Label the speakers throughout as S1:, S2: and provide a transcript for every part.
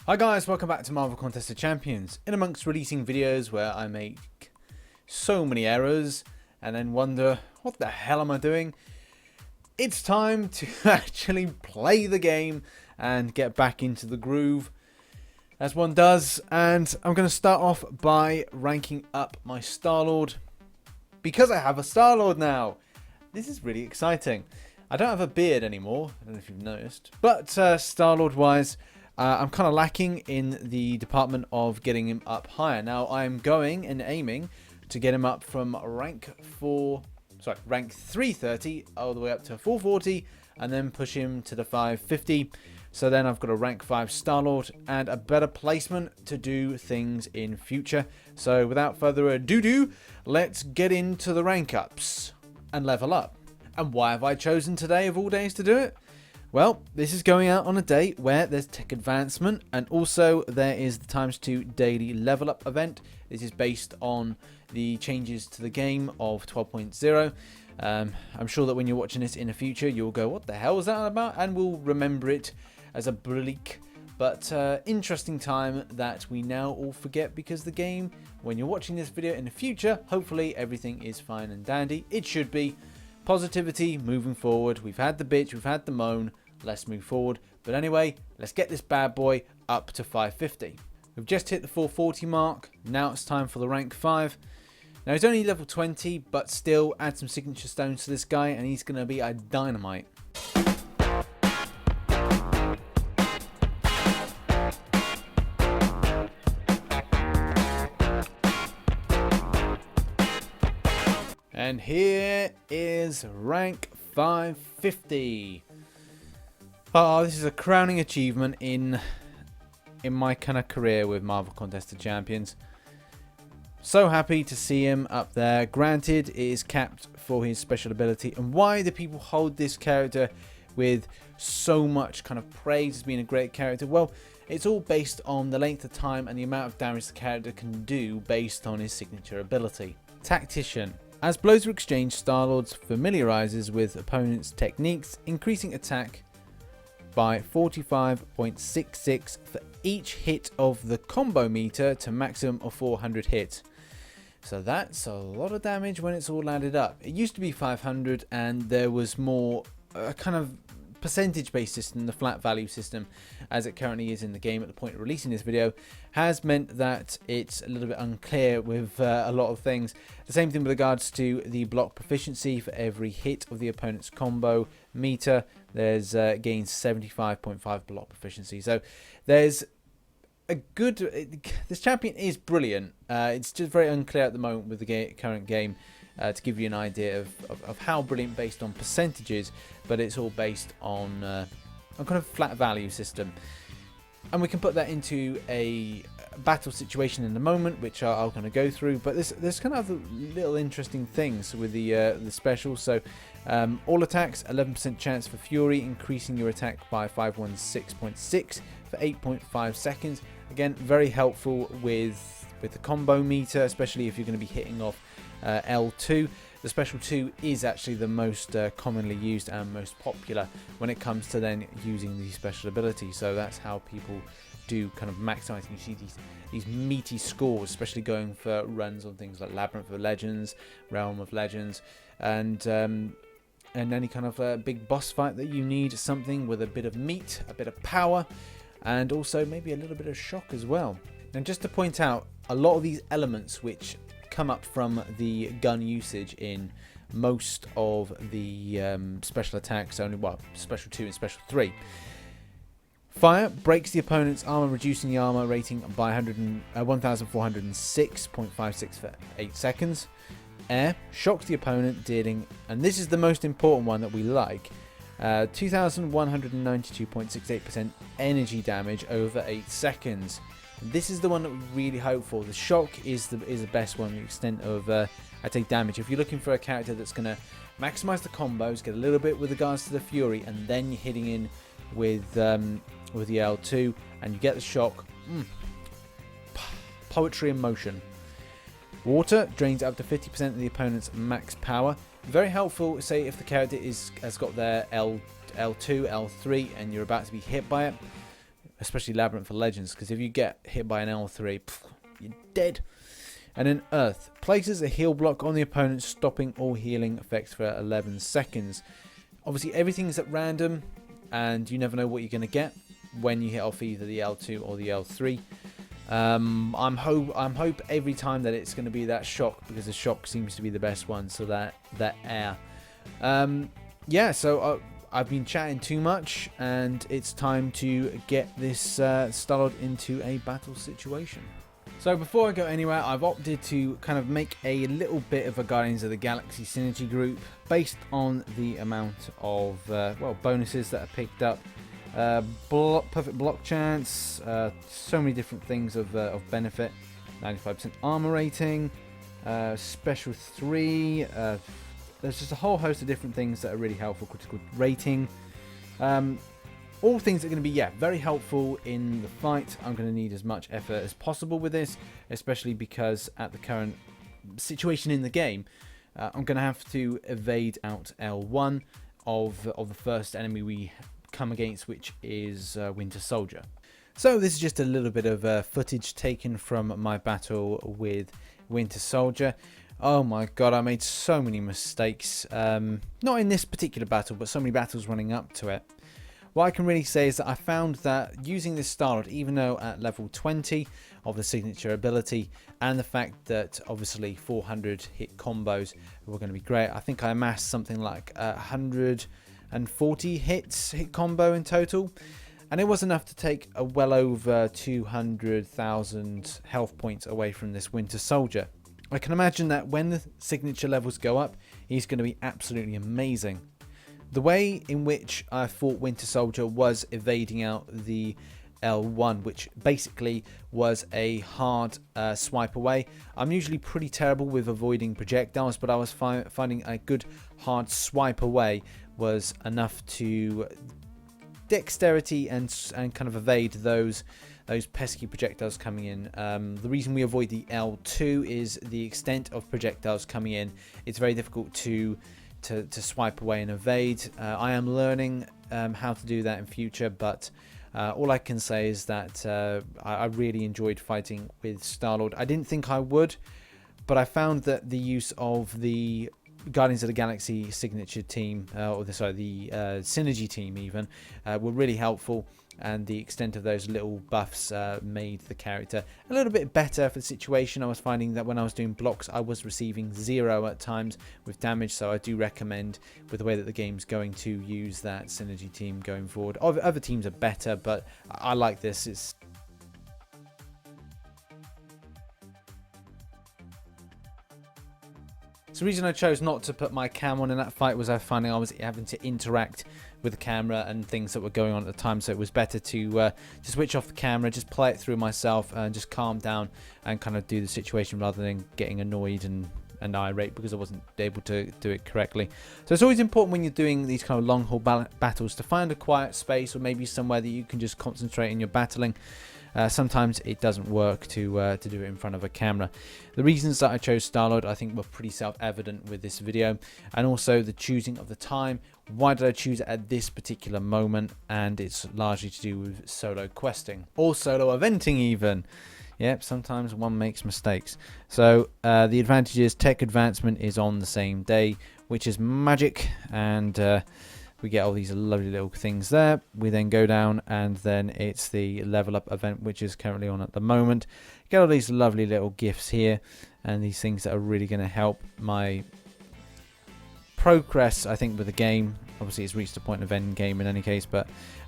S1: Hi guys, welcome back to Marvel Contest of Champions. In amongst releasing videos where I make so many errors and then wonder, what the hell am I doing? It's time to actually play the game and get back into the groove, as one does. And I'm going to start off by ranking up my Star-Lord, because I have a Star-Lord now. This is really exciting. I don't have a beard anymore, I don't know if you've noticed, but Star-Lord wise, I'm kind of lacking in the department of getting him up higher. Now I'm going and aiming to get him up from rank 330 all the way up to 440, and then push him to the 550. So then I've got a rank 5 Star-Lord and a better placement to do things in future. So without further ado, let's get into the rank ups and level up. And why have I chosen today of all days to do it? Well, this is going out on a day where there's tech advancement, and also there is the ×2 daily level up event. This is based on the changes to the game of 12.0. I'm sure that when you're watching this in the future, you'll go, what the hell is that about? And we'll remember it as a bleak but interesting time that we now all forget, because the game, when you're watching this video in the future, hopefully everything is fine and dandy. It should be. Positivity moving forward. We've had the bitch, we've had the moan, let's move forward. But anyway, let's get this bad boy up to 550. We've just hit the 440 mark. Now it's time for the rank 5. Now he's only level 20, but still add some signature stones to this guy and he's going to be a dynamite. And here is rank 550. Oh, this is a crowning achievement in my kind of career with Marvel Contest of Champions. So happy to see him up there. Granted, it is capped for his special ability. And why do people hold this character with so much kind of praise as being a great character? Well, it's all based on the length of time and the amount of damage the character can do based on his signature ability. Tactician. As blows are exchanged, Star-Lord familiarizes with opponents' techniques, increasing attack by 45.66 for each hit of the combo meter to maximum of 400 hits. So that's a lot of damage when it's all added up. It used to be 500 and there was more kind of percentage based system. The flat value system, as it currently is in the game at the point of releasing this video, has meant that it's a little bit unclear with a lot of things. The same thing with regards to the block proficiency. For every hit of the opponent's combo meter, there's gains 75.5 block proficiency. So there's a good, this champion is brilliant. It's just very unclear at the moment with the current game. To give you an idea of how brilliant based on percentages, but it's all based on a kind of flat value system. And we can put that into a battle situation in the moment, which I'll kind of go through. But there's kind of little interesting things with the special. So all attacks, 11% chance for Fury, increasing your attack by 516.6 for 8.5 seconds. Again, very helpful with the combo meter, especially if you're going to be hitting off L2. The special 2 is actually the most commonly used and most popular when it comes to then using the special ability. So that's how people do kind of maximize. You see these meaty scores, especially going for runs on things like Labyrinth of Legends, Realm of Legends, and any kind of big boss fight that you need something with a bit of meat, a bit of power, and also maybe a little bit of shock as well. And just to point out, a lot of these elements which come up from the gun usage in most of the special attacks, only special 2 and special 3. Fire breaks the opponent's armor, reducing the armor rating by 1406.56 for 8 seconds. Air shocks the opponent, dealing, and this is the most important one that we like, 2192.68% energy damage over 8 seconds. This is the one that we really hope for. The shock is the best one, the extent of I take damage. If you're looking for a character that's going to maximize the combos, get a little bit with regards to the Fury, and then you're hitting in with the L2 and you get the shock, poetry in motion. Water drains up to 50% of the opponent's max power. Very helpful, say if the character has got their L2, L3 and you're about to be hit by it. especially Labyrinth for Legends, because if you get hit by an L3, you're dead. And then Earth places a heal block on the opponent, stopping all healing effects for 11 seconds. Obviously, everything's at random, and you never know what you're going to get when you hit off either the L2 or the L3. I'm hope every time that it's going to be that shock, because the shock seems to be the best one. So that air. Yeah. So I've been chatting too much, and it's time to get this started into a battle situation. So before I go anywhere, I've opted to kind of make a little bit of a Guardians of the Galaxy synergy group based on the amount of bonuses that are picked up. Perfect block chance, so many different things of benefit. 95% armor rating, special 3. There's just a whole host of different things that are really helpful. Critical rating. All things that are going to be, very helpful in the fight. I'm going to need as much effort as possible with this, especially because at the current situation in the game, I'm going to have to evade out L1 of the first enemy we come against, which is Winter Soldier. So this is just a little bit of footage taken from my battle with Winter Soldier. Oh my god, I made so many mistakes. Not in this particular battle, but so many battles running up to it. What I can really say is that I found that using this Star-Lord, even though at level 20 of the signature ability, and the fact that obviously 400 hit combos were going to be great, I think I amassed something like 140 hit combo in total, and it was enough to take a well over 200,000 health points away from this Winter Soldier. I can imagine that when the signature levels go up, he's going to be absolutely amazing. The way in which I fought Winter Soldier was evading out the L1, which basically was a hard swipe away. I'm usually pretty terrible with avoiding projectiles, but I was finding a good hard swipe away was enough to dexterity and kind of evade those pesky projectiles coming in. The reason we avoid the L2 is the extent of projectiles coming in. It's very difficult to swipe away and evade. I am learning how to do that in future, but all I can say is that I really enjoyed fighting with Star-Lord. I didn't think I would, but I found that the use of the Guardians of the Galaxy signature team, the synergy team even, were really helpful, and the extent of those little buffs made the character a little bit better for the situation. I was finding that when I was doing blocks, I was receiving 0 at times with damage, so I do recommend, with the way that the game's going, to use that synergy team going forward. Other teams are better, but I like this. So the reason I chose not to put my cam on in that fight was I finding I was having to interact with the camera and things that were going on at the time, so it was better to switch off the camera, just play it through myself and just calm down and kind of do the situation rather than getting annoyed and irate because I wasn't able to do it correctly. So it's always important when you're doing these kind of long haul battles to find a quiet space, or maybe somewhere that you can just concentrate in your battling. Sometimes it doesn't work to do it in front of a camera. The reasons that I chose Star-Lord I think were pretty self-evident with this video, and also the choosing of the time. Why did I choose it at this particular moment? And it's largely to do with solo questing or solo eventing even. Yep, sometimes one makes mistakes. So the advantage is tech advancement is on the same day, which is magic, and we get all these lovely little things there. We then go down, and then it's the level up event, which is currently on at the moment. Get all these lovely little gifts here, and these things that are really going to help my progress, I think, with the game. Obviously, it's reached the point of end game in any case,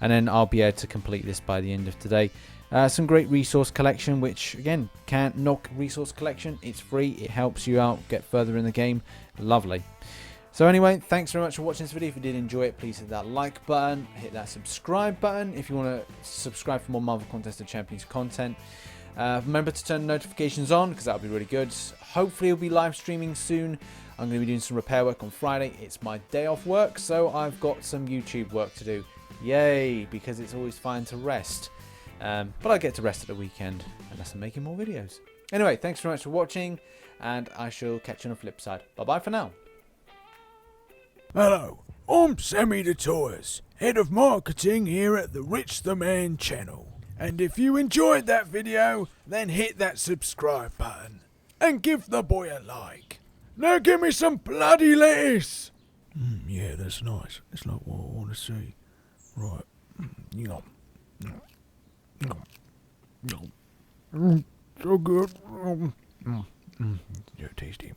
S1: and then I'll be able to complete this by the end of today. Some great resource collection, which again, can't knock resource collection. It's free. It helps you out, get further in the game. Lovely. So anyway, thanks very much for watching this video. If you did enjoy it, please hit that like button, hit that subscribe button if you want to subscribe for more Marvel Contest of Champions content. Remember to turn notifications on, because that'll be really good. Hopefully it'll be live streaming soon. I'm going to be doing some repair work on Friday. It's my day off work, so I've got some YouTube work to do. Yay, because it's always fine to rest. But I get to rest at the weekend unless I'm making more videos. Anyway, thanks very much for watching, and I shall catch you on the flip side. Bye-bye for now.
S2: Hello, I'm Sammy the Toys, Head of Marketing here at the RichTheMan channel. And if you enjoyed that video, then hit that subscribe button. And give the boy a like. Now give me some bloody lettuce! Yeah, that's nice. It's like what I want to see. Right. Yum. So good. Yeah, tasty.